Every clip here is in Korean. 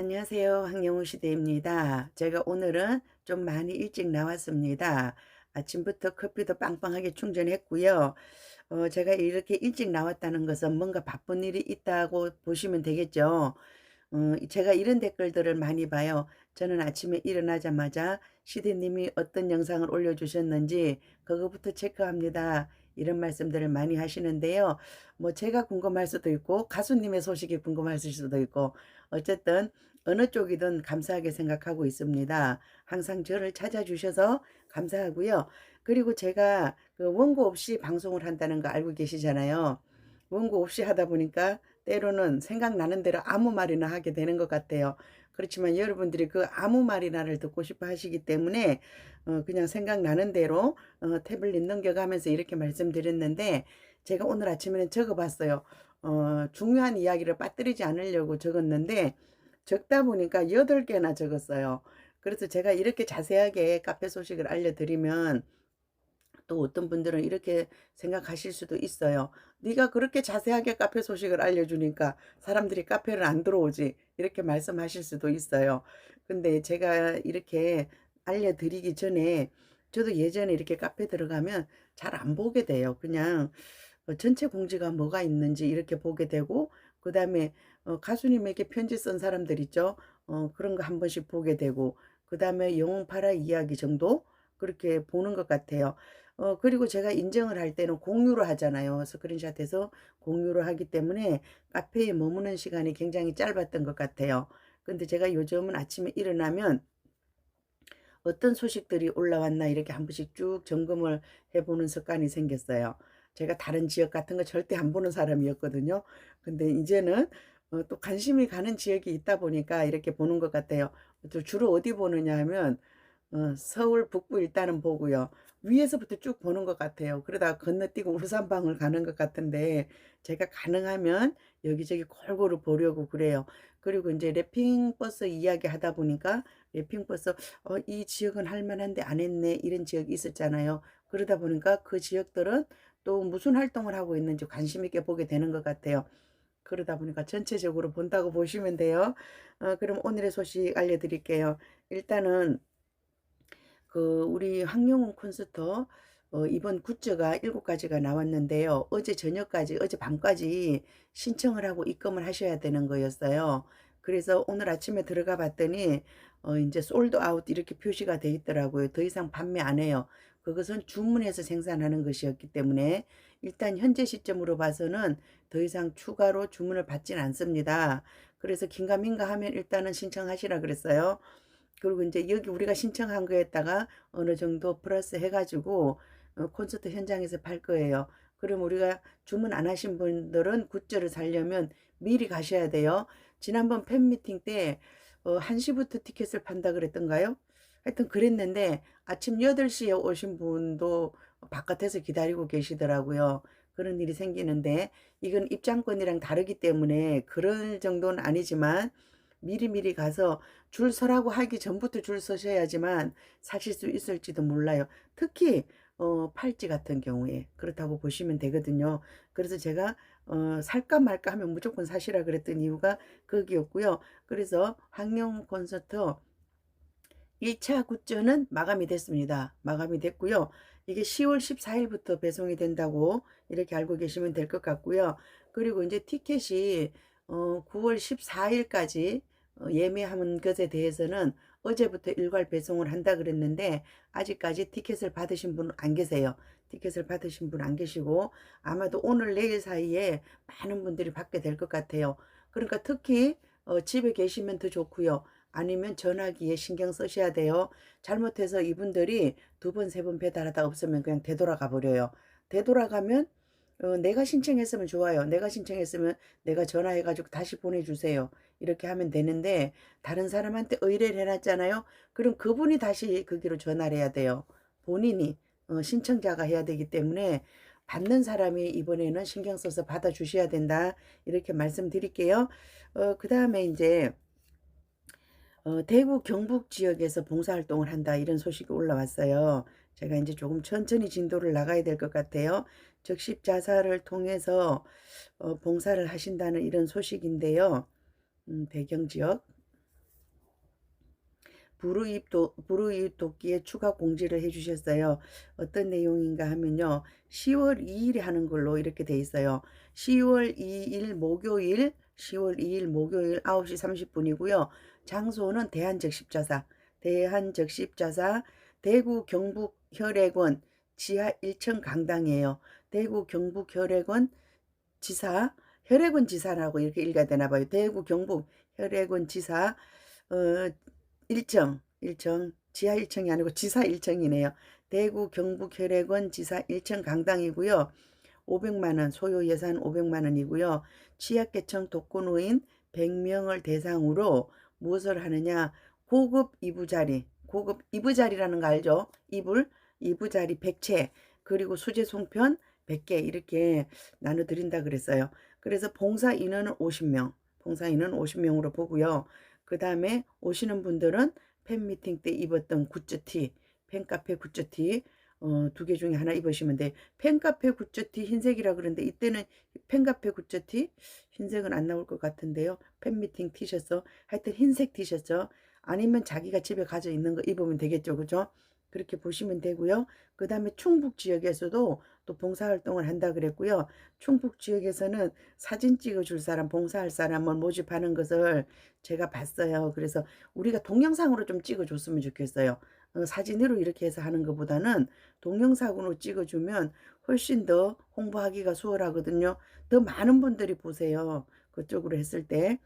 안녕하세요. 황영우 시대입니다. 제가 오늘은 좀 많이 일찍 나왔습니다. 아침부터 커피도 빵빵하게 충전했고요. 제가 이렇게 일찍 나왔다는 것은 뭔가 바쁜 일이 있다고 보시면 되겠죠. 제가 이런 댓글들을 많이 봐요. 저는 아침에 일어나자마자 시대님이 어떤 영상을 올려주셨는지 그거부터 체크합니다. 이런 말씀들을 많이 하시는데요. 뭐 제가 궁금할 수도 있고 가수님의 소식이 궁금할 수도 있고 어쨌든 어느 쪽이든 감사하게 생각하고 있습니다. 항상 저를 찾아주셔서 감사하고요. 그리고 제가 그 원고 없이 방송을 한다는 거 알고 계시잖아요. 원고 없이 하다 보니까 때로는 생각나는 대로 아무 말이나 하게 되는 것 같아요. 그렇지만 여러분들이 그 아무 말이나를 듣고 싶어 하시기 때문에 그냥 생각나는 대로 태블릿 넘겨가면서 이렇게 말씀드렸는데 제가 오늘 아침에는 적어봤어요. 중요한 이야기를 빠뜨리지 않으려고 적었는데 적다 보니까 8개나 적었어요. 그래서 제가 이렇게 자세하게 카페 소식을 알려드리면 또 어떤 분들은 이렇게 생각하실 수도 있어요. 네가 그렇게 자세하게 카페 소식을 알려주니까 사람들이 카페를 안 들어오지. 이렇게 말씀하실 수도 있어요. 근데 제가 이렇게 알려드리기 전에 저도 예전에 이렇게 카페 들어가면 잘 안 보게 돼요. 그냥 전체 공지가 뭐가 있는지 이렇게 보게 되고 그 다음에 가수님에게 편지 쓴 사람들 있죠. 그런 거 한 번씩 보게 되고 그 다음에 영웅파라 이야기 정도 그렇게 보는 것 같아요. 그리고 제가 인정을 할 때는 공유로 하잖아요. 스크린샷해서 공유를 하기 때문에 카페에 머무는 시간이 굉장히 짧았던 것 같아요. 근데 제가 요즘은 아침에 일어나면 어떤 소식들이 올라왔나 이렇게 한 번씩 쭉 점검을 해보는 습관이 생겼어요. 제가 다른 지역 같은 거 절대 안 보는 사람이었거든요. 근데 이제는 또 관심이 가는 지역이 있다 보니까 이렇게 보는 것 같아요. 또 주로 어디 보느냐 하면 서울 북부 일단은 보고요. 위에서부터 쭉 보는 것 같아요. 그러다가 건너뛰고 울산방을 가는 것 같은데 제가 가능하면 여기저기 골고루 보려고 그래요. 그리고 이제 랩핑버스 이야기 하다 보니까 랩핑버스 이 지역은 할 만한데 안 했네 이런 지역이 있었잖아요. 그러다 보니까 그 지역들은 또 무슨 활동을 하고 있는지 관심 있게 보게 되는 것 같아요. 그러다 보니까 전체적으로 본다고 보시면 돼요. 그럼 오늘의 소식 알려드릴게요. 일단은 그 우리 황영훈 콘서트 이번 굿즈가 7가지가 나왔는데요. 어제 저녁까지 어제 밤까지 신청을 하고 입금을 하셔야 되는 거였어요. 그래서 오늘 아침에 들어가 봤더니 이제 솔드 아웃 이렇게 표시가 돼 있더라고요. 더 이상 판매 안 해요. 그것은 주문해서 생산하는 것이었기 때문에 일단 현재 시점으로 봐서는 더 이상 추가로 주문을 받진 않습니다. 그래서 긴가민가 하면 일단은 신청하시라 그랬어요. 그리고 이제 여기 우리가 신청한 거에다가 어느 정도 플러스 해가지고 콘서트 현장에서 팔 거예요. 그럼 우리가 주문 안 하신 분들은 굿즈를 사려면 미리 가셔야 돼요. 지난번 팬미팅 때 1시부터 티켓을 판다 그랬던가요? 하여튼 그랬는데 아침 8시에 오신 분도 바깥에서 기다리고 계시더라고요. 그런 일이 생기는데 이건 입장권이랑 다르기 때문에 그런 정도는 아니지만 미리미리 가서 줄 서라고 하기 전부터 줄 서셔야지만 사실 수 있을지도 몰라요. 특히 팔찌 같은 경우에 그렇다고 보시면 되거든요. 그래서 제가 살까 말까 하면 무조건 사시라 그랬던 이유가 거기였고요. 그래서 황영 콘서트 1차 굿즈는 마감이 됐습니다. 마감이 됐고요. 이게 10월 14일부터 배송이 된다고 이렇게 알고 계시면 될 것 같고요. 그리고 이제 티켓이 9월 14일까지 예매한 것에 대해서는 어제부터 일괄 배송을 한다 그랬는데 아직까지 티켓을 받으신 분 안 계세요. 티켓을 받으신 분 안 계시고 아마도 오늘 내일 사이에 많은 분들이 받게 될 것 같아요. 그러니까 특히 집에 계시면 더 좋고요. 아니면 전화기에 신경 쓰셔야 돼요. 잘못해서 이분들이 2번, 3번 배달하다 없으면 그냥 되돌아가 버려요. 되돌아가면 내가 신청했으면 좋아요. 내가 신청했으면 내가 전화해가지고 다시 보내주세요. 이렇게 하면 되는데 다른 사람한테 의뢰를 해놨잖아요. 그럼 그분이 다시 거기로 전화를 해야 돼요. 본인이 신청자가 해야 되기 때문에 받는 사람이 이번에는 신경 써서 받아주셔야 된다. 이렇게 말씀드릴게요. 그 다음에 이제 대구 경북 지역에서 봉사활동을 한다 이런 소식이 올라왔어요. 제가 이제 조금 천천히 진도를 나가야 될 것 같아요. 적십 자사를 통해서 봉사를 하신다는 이런 소식인데요. 배경 지역. 불우이웃 돕기에 추가 공지를 해 주셨어요. 어떤 내용인가 하면요. 10월 2일에 하는 걸로 이렇게 돼 있어요. 10월 2일 목요일 10월 2일 목요일 9시 30분이고요. 장소는 대한적십자사 대구 경북 혈액원 지하 1층 강당이에요. 대구 경북 혈액원 지사 혈액원 지사라고 이렇게 읽어야 되나 봐요. 대구 경북 혈액원 지사 1층 지하 1층이 아니고 지사 1층이네요. 대구 경북 혈액원 지사 1층 강당이고요. 500만원 소요 예산 500만원이고요. 취약계층 독거노인 100명을 대상으로 무엇을 하느냐, 고급 이부자리라는 거 알죠? 이부자리 100채 그리고 수제 송편 100개 이렇게 나눠드린다 그랬어요. 그래서 봉사 인원은 50명으로 보고요. 그 다음에 오시는 분들은 팬미팅 때 입었던 굿즈티, 팬카페 굿즈티 2개 중에 하나 입으시면 돼. 팬카페 굿즈티 흰색이라 그러는데 이때는 팬카페 굿즈티 흰색은 안 나올 것 같은데요. 팬미팅 티셔츠 하여튼 흰색 티셔츠 아니면 자기가 집에 가져 있는 거 입으면 되겠죠. 그죠? 그렇게 보시면 되고요. 그 다음에 충북 지역에서도 또 봉사활동을 한다 그랬고요. 충북 지역에서는 사진 찍어줄 사람, 봉사할 사람을 모집하는 것을 제가 봤어요. 그래서 우리가 동영상으로 좀 찍어줬으면 좋겠어요. 사진으로 이렇게 해서 하는 것보다는 동영상으로 찍어주면 훨씬 더 홍보하기가 수월하거든요. 더 많은 분들이 보세요. 그쪽으로 했을 때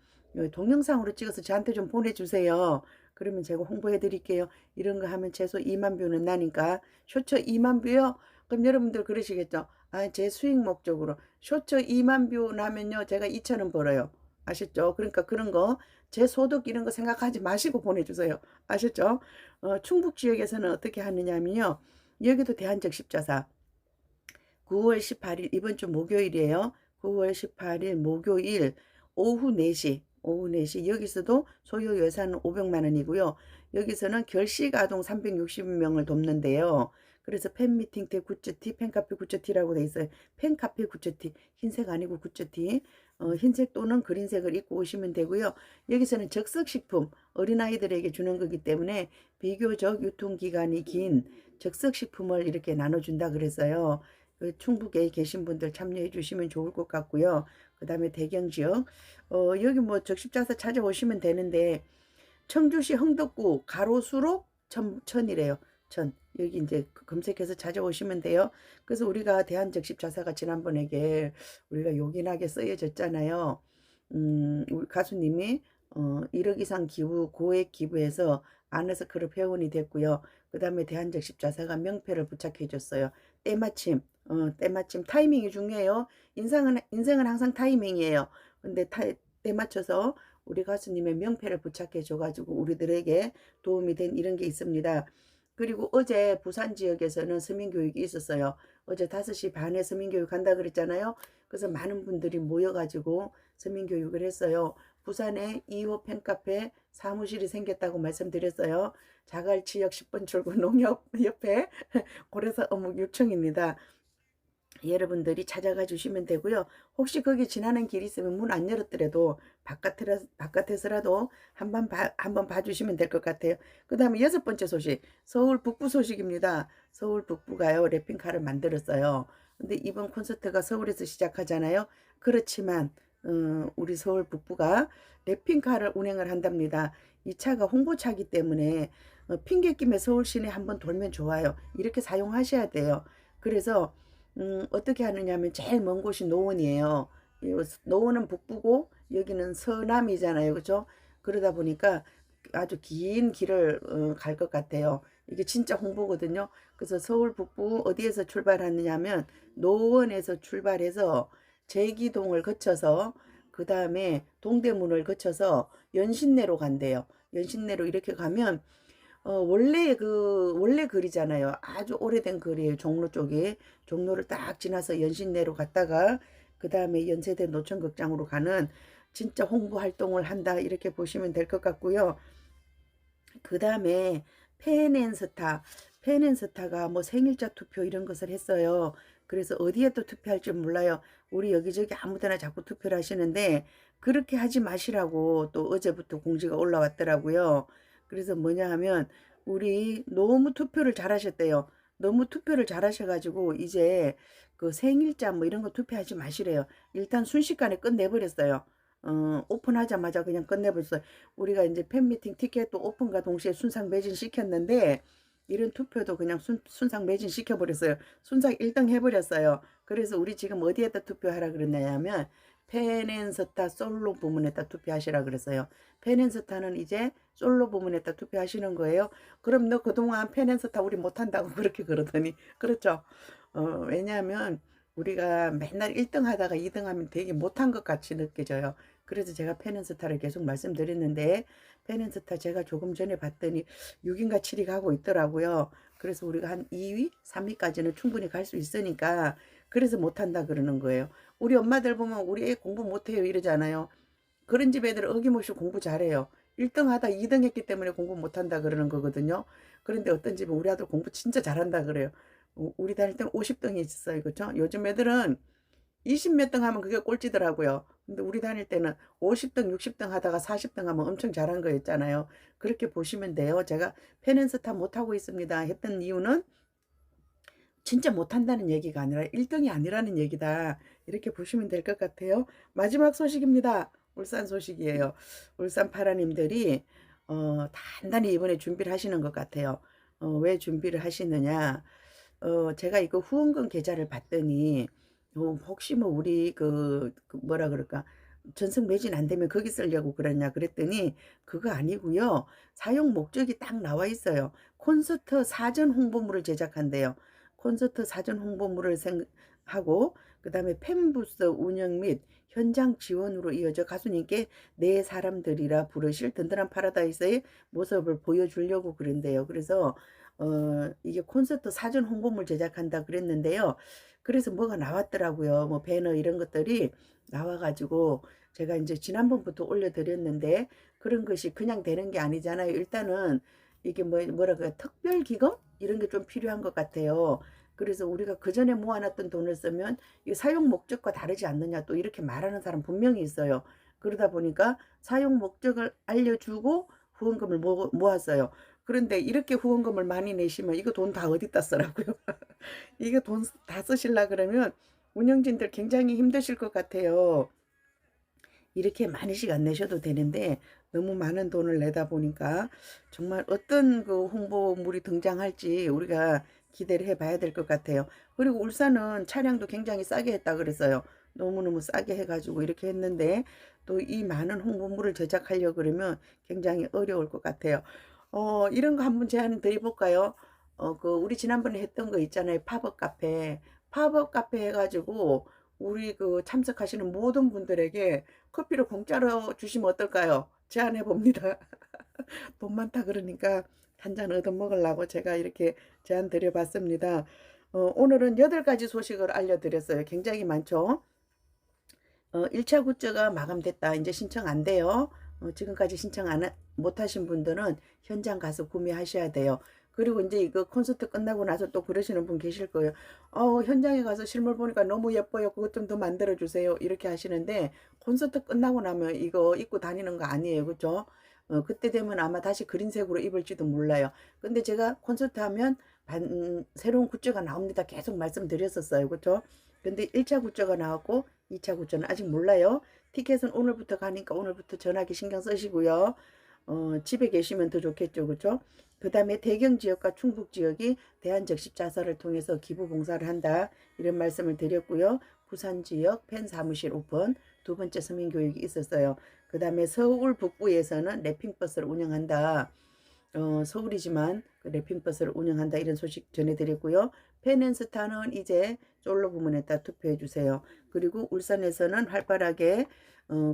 동영상으로 찍어서 저한테 좀 보내주세요. 그러면 제가 홍보해 드릴게요. 이런 거 하면 최소 2만 뷰는 나니까. 쇼츠 2만 뷰요? 그럼 여러분들 그러시겠죠? 아, 제 수익 목적으로 쇼츠 2만 뷰 나면요 제가 2,000원 벌어요. 아셨죠? 그러니까 그런 거 제 소득 이런 거 생각하지 마시고 보내주세요. 아셨죠? 충북 지역에서는 어떻게 하느냐면요. 여기도 대한적십자사 9월 18일 이번 주 목요일이에요. 9월 18일 목요일 오후 4시 여기서도 소요 예산은 500만 원이고요. 여기서는 결식 아동 360명을 돕는데요. 그래서 팬미팅 때 굿즈티, 팬카페 굿즈티라고 돼 있어요. 팬카페 굿즈티, 흰색 아니고 굿즈티, 흰색 또는 그린색을 입고 오시면 되고요. 여기서는 적석식품, 어린아이들에게 주는 거기 때문에 비교적 유통기간이 긴 적석식품을 이렇게 나눠준다 그랬어요. 충북에 계신 분들 참여해 주시면 좋을 것 같고요. 그 다음에 대경지역, 여기 뭐 적십자사 찾아오시면 되는데, 청주시 흥덕구 가로수로 천이래요. 천. 여기 이제 검색해서 찾아오시면 돼요. 그래서 우리가 대한적십자사가 지난번에 우리가 요긴하게 쓰여졌잖아요. 우리 가수님이 1억 이상 기부, 고액 기부해서 안에서 클럽 회원이 됐고요. 그 다음에 대한적십자사가 명패를 부착해 줬어요. 때마침 타이밍이 중요해요. 인생은 항상 타이밍이에요. 근데 때 맞춰서 우리 가수님의 명패를 부착해 줘가지고 우리들에게 도움이 된 이런 게 있습니다. 그리고 어제 부산 지역에서는 서민교육이 있었어요. 어제 5시 반에 서민교육 간다 그랬잖아요. 그래서 많은 분들이 모여가지고 서민교육을 했어요. 부산에 2호 팬카페 사무실이 생겼다고 말씀드렸어요. 자갈치역 10번 출구 농협 옆에 고래사 어묵 6층입니다. 여러분들이 찾아가 주시면 되고요. 혹시 거기 지나는 길이 있으면 문 안 열었더라도 바깥에서라도 한번 봐주시면 될 것 같아요. 그 다음에 6번째 소식, 서울 북부 소식입니다. 서울 북부가요 랩핑카를 만들었어요. 근데 이번 콘서트가 서울에서 시작하잖아요. 그렇지만 우리 서울 북부가 랩핑카를 운행을 한답니다. 이 차가 홍보차기 때문에 핑계김에 서울 시내 한번 돌면 좋아요. 이렇게 사용하셔야 돼요. 그래서 어떻게 하느냐면 제일 먼 곳이 노원이에요. 노원은 북부고 여기는 서남이잖아요. 그죠? 그러다 보니까 아주 긴 길을 갈 것 같아요. 이게 진짜 홍보거든요. 그래서 서울 북부 어디에서 출발하느냐면 노원에서 출발해서 제기동을 거쳐서 그 다음에 동대문을 거쳐서 연신내로 간대요. 연신내로 이렇게 가면 원래 거리잖아요. 아주 오래된 거리예요. 종로 쪽에. 종로를 딱 지나서 연신내로 갔다가 그 다음에 연세대 노천극장으로 가는 진짜 홍보 활동을 한다. 이렇게 보시면 될 것 같고요. 그 다음에 팬앤스타가 뭐 생일자 투표 이런 것을 했어요. 그래서 어디에 또 투표할지 몰라요. 우리 여기저기 아무데나 자꾸 투표를 하시는데 그렇게 하지 마시라고 또 어제부터 공지가 올라왔더라고요. 그래서 뭐냐 하면 우리 너무 투표를 잘하셨대요. 너무 투표를 잘하셔가지고 이제 그 생일자 뭐 이런 거 투표하지 마시래요. 일단 순식간에 끝내버렸어요. 오픈하자마자 그냥 끝내버렸어요. 우리가 이제 팬미팅 티켓도 오픈과 동시에 순상 매진 시켰는데 이런 투표도 그냥 순상 매진 시켜버렸어요. 순상 1등 해버렸어요. 그래서 우리 지금 어디에다 투표하라 그랬냐면 펜앤스타 솔로 부문에다 투표하시라 그랬어요. 펜앤스타는 이제 솔로 부문에다 투표하시는 거예요. 그럼 너 그동안 펜앤스타 우리 못한다고 그렇게 그러더니 그렇죠. 왜냐하면 우리가 맨날 1등 하다가 2등 하면 되게 못한 것 같이 느껴져요. 그래서 제가 펜앤스타를 계속 말씀드렸는데 펜앤스타 제가 조금 전에 봤더니 6인가 7위 가고 있더라고요. 그래서 우리가 한 2위, 3위까지는 충분히 갈 수 있으니까 그래서 못한다 그러는 거예요. 우리 엄마들 보면 우리 애 공부 못해요 이러잖아요. 그런 집 애들 어김없이 공부 잘해요. 1등 하다 2등 했기 때문에 공부 못한다 그러는 거거든요. 그런데 어떤 집은 우리 아들 공부 진짜 잘한다 그래요. 우리 다닐 때는 50등이 있었어요. 그렇죠? 요즘 애들은 20 몇 등 하면 그게 꼴찌더라고요. 근데 우리 다닐 때는 50등, 60등 하다가 40등 하면 엄청 잘한 거였잖아요. 그렇게 보시면 돼요. 제가 페넨스타 못하고 있습니다 했던 이유는 진짜 못한다는 얘기가 아니라 1등이 아니라는 얘기다. 이렇게 보시면 될 것 같아요. 마지막 소식입니다. 울산 소식이에요. 울산 파라님들이 단단히 이번에 준비를 하시는 것 같아요. 왜 준비를 하시느냐. 제가 이거 후원금 계좌를 봤더니 혹시 뭐 우리 그 뭐라 그럴까 전승 매진 안 되면 거기 쓰려고 그러냐 그랬더니 그거 아니고요. 사용 목적이 딱 나와 있어요. 콘서트 사전 홍보물을 제작한대요. 콘서트 사전 홍보물을 하고 그 다음에 팬부스 운영 및 현장 지원으로 이어져 가수님께 내 사람들이라 부르실 든든한 파라다이스의 모습을 보여주려고 그런대요. 그래서 이게 콘서트 사전 홍보물 제작한다 그랬는데요. 그래서 뭐가 나왔더라고요. 뭐 배너 이런 것들이 나와가지고 제가 이제 지난번부터 올려드렸는데 그런 것이 그냥 되는 게 아니잖아요. 일단은 이게 뭐라 그래 특별 기금 이런 게 좀 필요한 것 같아요. 그래서 우리가 그 전에 모아놨던 돈을 쓰면 이 사용 목적과 다르지 않느냐 또 이렇게 말하는 사람 분명히 있어요. 그러다 보니까 사용 목적을 알려주고 후원금을 모았어요. 그런데 이렇게 후원금을 많이 내시면 이거 돈 다 어디다 쓰라고요? 이거 돈 다 쓰실라 그러면 운영진들 굉장히 힘드실 것 같아요. 이렇게 많이씩 안 내셔도 되는데 너무 많은 돈을 내다 보니까 정말 어떤 그 홍보물이 등장할지 우리가 기대를 해봐야 될 것 같아요. 그리고 울산은 차량도 굉장히 싸게 했다 그랬어요. 너무너무 싸게 해가지고 이렇게 했는데 또 이 많은 홍보물을 제작하려고 그러면 굉장히 어려울 것 같아요. 이런 거 한번 제안 드려볼까요? 우리 지난번에 했던 거 있잖아요. 팝업 카페. 팝업 카페 해가지고 우리 그 참석하시는 모든 분들에게 커피를 공짜로 주시면 어떨까요? 제안해 봅니다. 돈 많다 그러니까 한 잔 얻어 먹으려고 제가 이렇게 제안 드려봤습니다. 오늘은 8가지 소식을 알려드렸어요. 굉장히 많죠? 1차 굿즈가 마감됐다. 이제 신청 안 돼요. 지금까지 신청 못 하신 분들은 현장 가서 구매하셔야 돼요. 그리고 이제 이거 콘서트 끝나고 나서 또 그러시는 분 계실 거예요. 현장에 가서 실물 보니까 너무 예뻐요. 그것 좀 더 만들어 주세요. 이렇게 하시는데 콘서트 끝나고 나면 이거 입고 다니는 거 아니에요. 그죠? 그때 되면 아마 다시 그린색으로 입을지도 몰라요. 근데 제가 콘서트 하면 새로운 굿즈가 나옵니다. 계속 말씀드렸었어요. 그죠? 근데 1차 굿즈가 나왔고 2차 굿즈는 아직 몰라요. 티켓은 오늘부터 가니까 오늘부터 전화기 신경 쓰시고요. 집에 계시면 더 좋겠죠. 그죠? 그 다음에 대경 지역과 충북 지역이 대한적십자사를 통해서 기부 봉사를 한다. 이런 말씀을 드렸고요. 부산 지역 팬 사무실 오픈 두 번째 서민교육이 있었어요. 그 다음에 서울 북부에서는 랩핑버스를 운영한다. 서울이지만 그 랩핑버스를 운영한다. 이런 소식 전해드렸고요. 펜앤스타는 이제 솔로 부문에다 투표해 주세요. 그리고 울산에서는 활발하게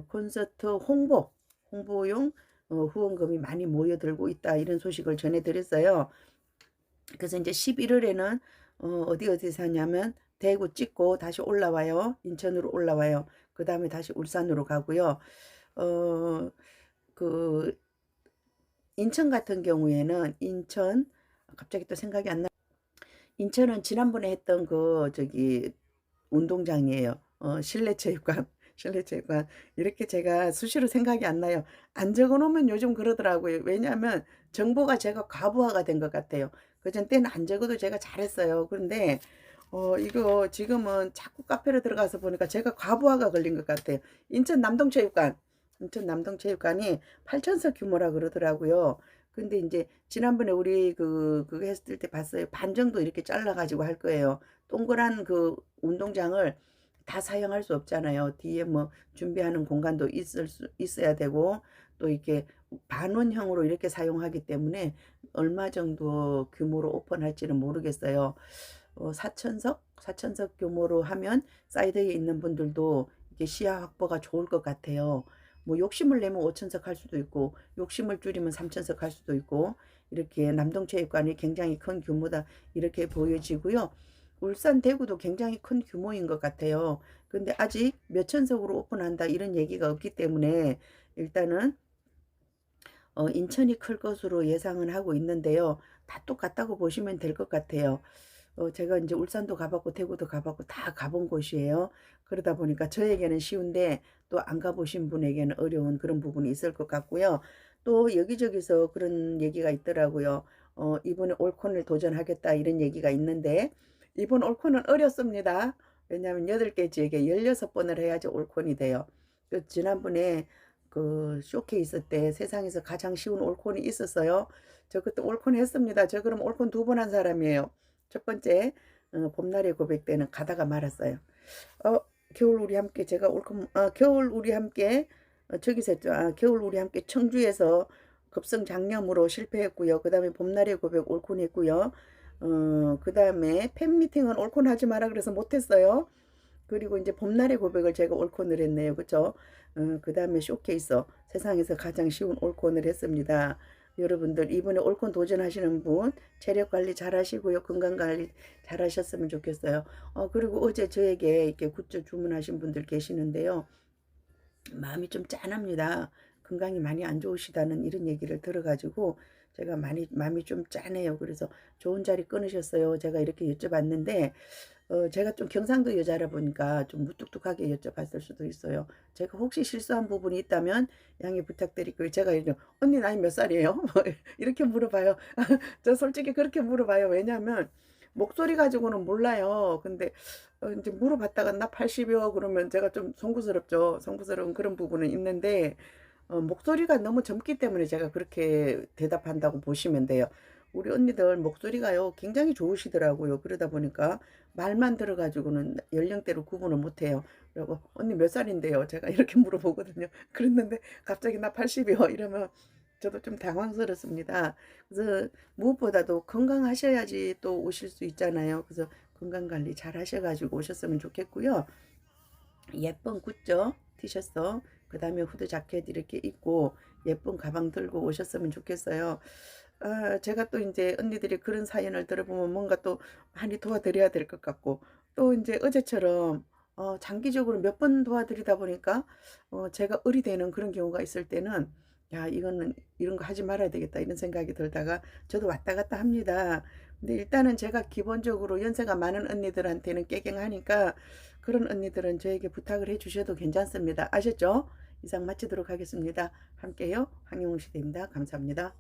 콘서트 홍보용 후원금이 많이 모여들고 있다. 이런 소식을 전해드렸어요. 그래서 이제 11월에는 어디서 하냐면 대구 찍고 다시 올라와요. 인천으로 올라와요. 그 다음에 다시 울산으로 가고요. 그 인천 같은 경우에는 갑자기 또 생각이 안 나. 인천은 지난번에 했던 운동장이에요. 실내체육관. 실내체육관. 이렇게 제가 수시로 생각이 안 나요. 안 적어 놓으면 요즘 그러더라고요. 왜냐하면 정보가 제가 과부하가 된 것 같아요. 그전 때는 안 적어도 제가 잘했어요. 그런데 이거 지금은 자꾸 카페로 들어가서 보니까 제가 과부하가 걸린 것 같아요. 인천 남동체육관. 인천 남동체육관이 8천석 규모라 그러더라고요. 근데 이제 지난번에 우리 그거 했을 때 봤어요. 반 정도 이렇게 잘라 가지고 할 거예요. 동그란 그 운동장을 다 사용할 수 없잖아요. 뒤에 뭐 준비하는 공간도 있어야 되고, 또 이렇게 반원형으로 이렇게 사용하기 때문에 얼마 정도 규모로 오픈할지는 모르겠어요. 4천석 규모로 하면 사이드에 있는 분들도 이게 시야 확보가 좋을 것 같아요. 뭐 욕심을 내면 5천석 할 수도 있고, 욕심을 줄이면 3천석 할 수도 있고, 이렇게 남동체육관이 굉장히 큰 규모다 이렇게 보여지고요. 울산 대구도 굉장히 큰 규모인 것 같아요. 근데 아직 몇 천석으로 오픈한다 이런 얘기가 없기 때문에 일단은 인천이 클 것으로 예상은 하고 있는데요. 다 똑같다고 보시면 될 것 같아요. 제가 이제 울산도 가봤고 대구도 가봤고 다 가본 곳이에요. 그러다 보니까 저에게는 쉬운데 또 안 가보신 분에게는 어려운 그런 부분이 있을 것 같고요. 또 여기저기서 그런 얘기가 있더라고요. 이번에 올콘을 도전하겠다 이런 얘기가 있는데 이번 올콘은 어렵습니다. 왜냐하면 8개 지역에 16번을 해야지 올콘이 돼요. 지난번에 그 쇼케이스 때 세상에서 가장 쉬운 올콘이 있었어요. 저 그때 올콘 했습니다. 저 그럼 올콘 2번 한 사람이에요. 첫 번째 봄날의 고백 때는 가다가 말았어요. 겨울 우리 함께 제가 올콘 겨울 우리 함께 저기서 했죠. 겨울 우리 함께 청주에서 급성장염으로 실패했고요. 그다음에 봄날의 고백 올콘 했고요. 그다음에 팬미팅은 올콘 하지 마라 그래서 못했어요. 그리고 이제 봄날의 고백을 제가 올콘을 했네요. 그쵸? 그다음에 쇼케이스 세상에서 가장 쉬운 올콘을 했습니다. 여러분들 이번에 올콘 도전하시는 분 체력 관리 잘 하시고요. 건강 관리 잘 하셨으면 좋겠어요. 그리고 어제 저에게 이렇게 굿즈 주문하신 분들 계시는데요. 마음이 좀 짠합니다. 건강이 많이 안 좋으시다는 이런 얘기를 들어가지고 제가 마음이 좀 짠해요. 그래서 좋은 자리 끊으셨어요. 제가 이렇게 여쭤봤는데 제가 좀 경상도 여자라 보니까 좀 무뚝뚝하게 여쭤봤을 수도 있어요. 제가 혹시 실수한 부분이 있다면 양해 부탁드리고요. 제가 이제 언니 나이 몇 살이에요? 뭐 이렇게 물어봐요. 저 솔직히 그렇게 물어봐요. 왜냐하면 목소리 가지고는 몰라요. 근데 이제 물어봤다가 나 80이요 그러면 제가 좀 송구스럽죠. 송구스러운 그런 부분은 있는데 목소리가 너무 젊기 때문에 제가 그렇게 대답한다고 보시면 돼요. 우리 언니들 목소리가요 굉장히 좋으시더라고요. 그러다 보니까 말만 들어가지고는 연령대로 구분을 못해요. 그리고 언니 몇 살인데요? 제가 이렇게 물어보거든요. 그랬는데 갑자기 나 80이요 이러면 저도 좀 당황스럽습니다. 그래서 무엇보다도 건강하셔야지 또 오실 수 있잖아요. 그래서 건강관리 잘 하셔가지고 오셨으면 좋겠고요. 예쁜 굿즈 티셔츠 그 다음에 후드 자켓 이렇게 입고 예쁜 가방 들고 오셨으면 좋겠어요. 제가 또 이제 언니들이 그런 사연을 들어보면 뭔가 또 많이 도와드려야 될 것 같고 또 이제 어제처럼 장기적으로 몇 번 도와드리다 보니까 제가 을이 되는 그런 경우가 있을 때는 야 이거는 이런 거 하지 말아야 되겠다 이런 생각이 들다가 저도 왔다 갔다 합니다. 근데 일단은 제가 기본적으로 연세가 많은 언니들한테는 깨갱하니까 그런 언니들은 저에게 부탁을 해 주셔도 괜찮습니다. 아셨죠? 이상 마치도록 하겠습니다. 함께요. 황영웅 시대입니다. 감사합니다.